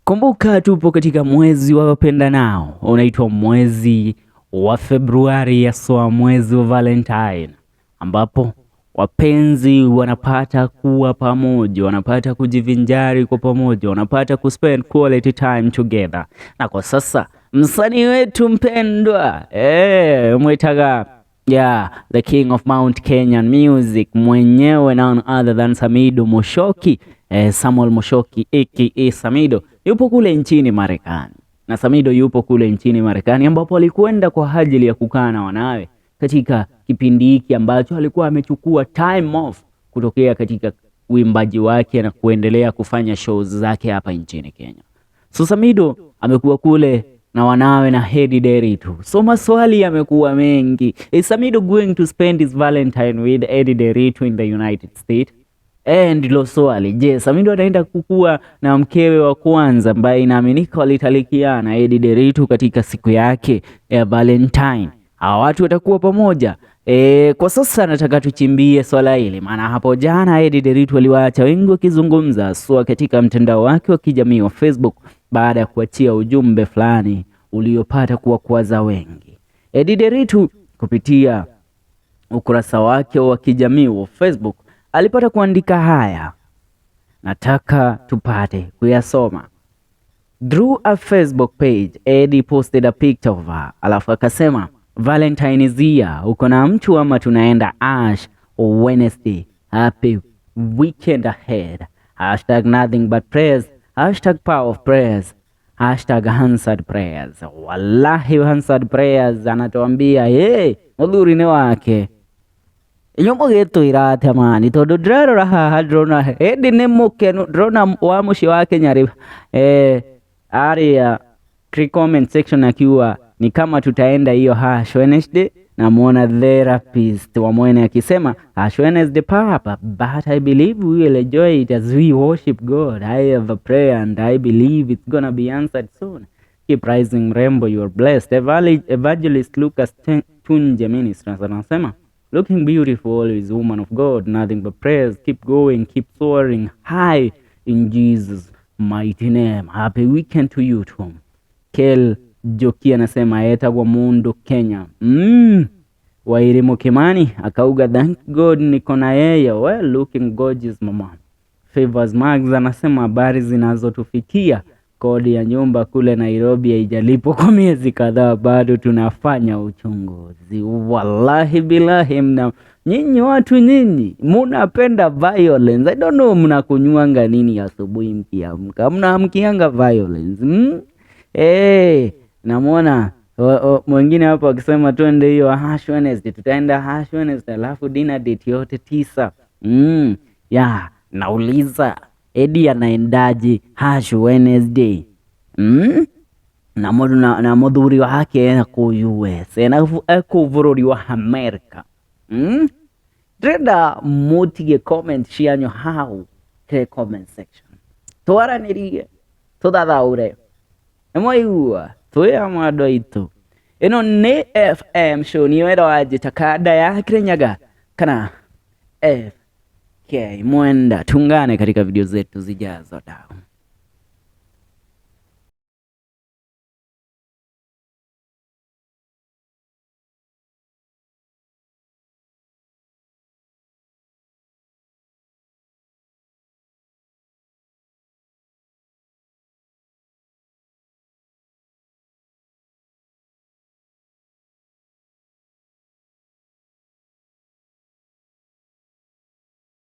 Kumbuka tupo katika mwezi wa wapendanao, unaitwa mwezi wa Februari, yaswa mwezi wa Valentine, ambapo wapenzi wanapata kuwa pamoja, wanapata kujivinjari kwa pamoja, wanapata kuspend quality time together. Na kwa sasa msanii wetu mpendwa mwitaga the king of Mount Kenyan music, mwenyewe none other than Samidoh Moshoki, Samuel Moshoki aka Samidoh yupo kule nchini Marekani. Na Samidoh yupo kule nchini Marekani ambapo alikwenda kwa ajili ya kukaa na wanawe katika kipindi hiki ambacho alikuwa amechukua time off kutokea katika uimbaji wake na kuendelea kufanya shows zake hapa nchini Kenya. So Samidoh amekuwa kule na wanawe na Edday Nderitu. So maswali yamekuwa mengi. Is Samidoh going to spend his Valentine with Edday Nderitu in the United States? Ndilo swali. Je, Samidoh ataenda kukua na mkewe wa kwanza ambaye inaaminika walitalikiana Edday Nderitu katika siku yake ya Valentine? Hawa watu watakuwa pamoja? Kwa sasa nataka tuchimbie swala hili, maana hapo jana Edday Nderitu aliwaacha wengi wakizungumza swa katika mtandao wake wa kijamii wa Facebook baada ya kuachia ujumbe fulani uliopata kuwakwaza wengi. Edday Nderitu kupitia ukurasa wake wa kijamii wa Facebook alipata kuandika haya, nataka tupate kuyasoma. Through a Facebook page, Edday posted a picture of her. Alafu akasema, Valentine is here. Uko na mtu ama tunaenda Ash Wednesday? Happy weekend ahead. #nothing but prayers. #power of prayers. #answered prayers. Wallahi answered prayers. Anatuambia mudhuri ni wake inyomo geto irate mani todo drero haha drona Edday ne mukenu drona wa mushi wake nyari area comment section akiwa ni kama tutaenda hiyo Wednesday. Na muona therapist wa mwene akisema Wednesday papa, but I believe we will enjoy it as we worship God. I have a prayer and I believe it's gonna be answered soon. Keep rising Rembo, you are blessed. Evangelist Lucas Tunje Ministers anasema, looking beautiful always, woman of God, nothing but prayers. Keep going, keep soaring high in Jesus mighty name. Happy weekend to you too. Kel Joki anasema etagwa Mundo Kenya. Wairimo Kimani akauga, thank God niko na yeye. Well, looking gorgeous mama. Favors Mags anasema habari zinazotufikia, kodi ya nyumba kule Nairobi haijalipo kwa miezi kadhaa, bado tunafanya uchunguzi. Wallahi billahi, nyinyi watu nyinyi munapenda violence. I don't know mnakunywanga nini asubuhi mkiamka. Mnaamkianga violence. Namuona mwingine hapo akisema twende hiyo Wednesday, tutaenda Wednesday alafu dinner date yote 9. Nauliza Edday anaendaje Wednesday? Na mudhuri wake na ku US na kuvururi wa America. Dreda mutige comment shianyo how ke comment section. Twaraniriye tudadaure emoiwa tuya mwado itu ino ne FM show ni wera waje takada ya Kirenyaga kana FK Mwenda. Tungane katika video zetu zijazo.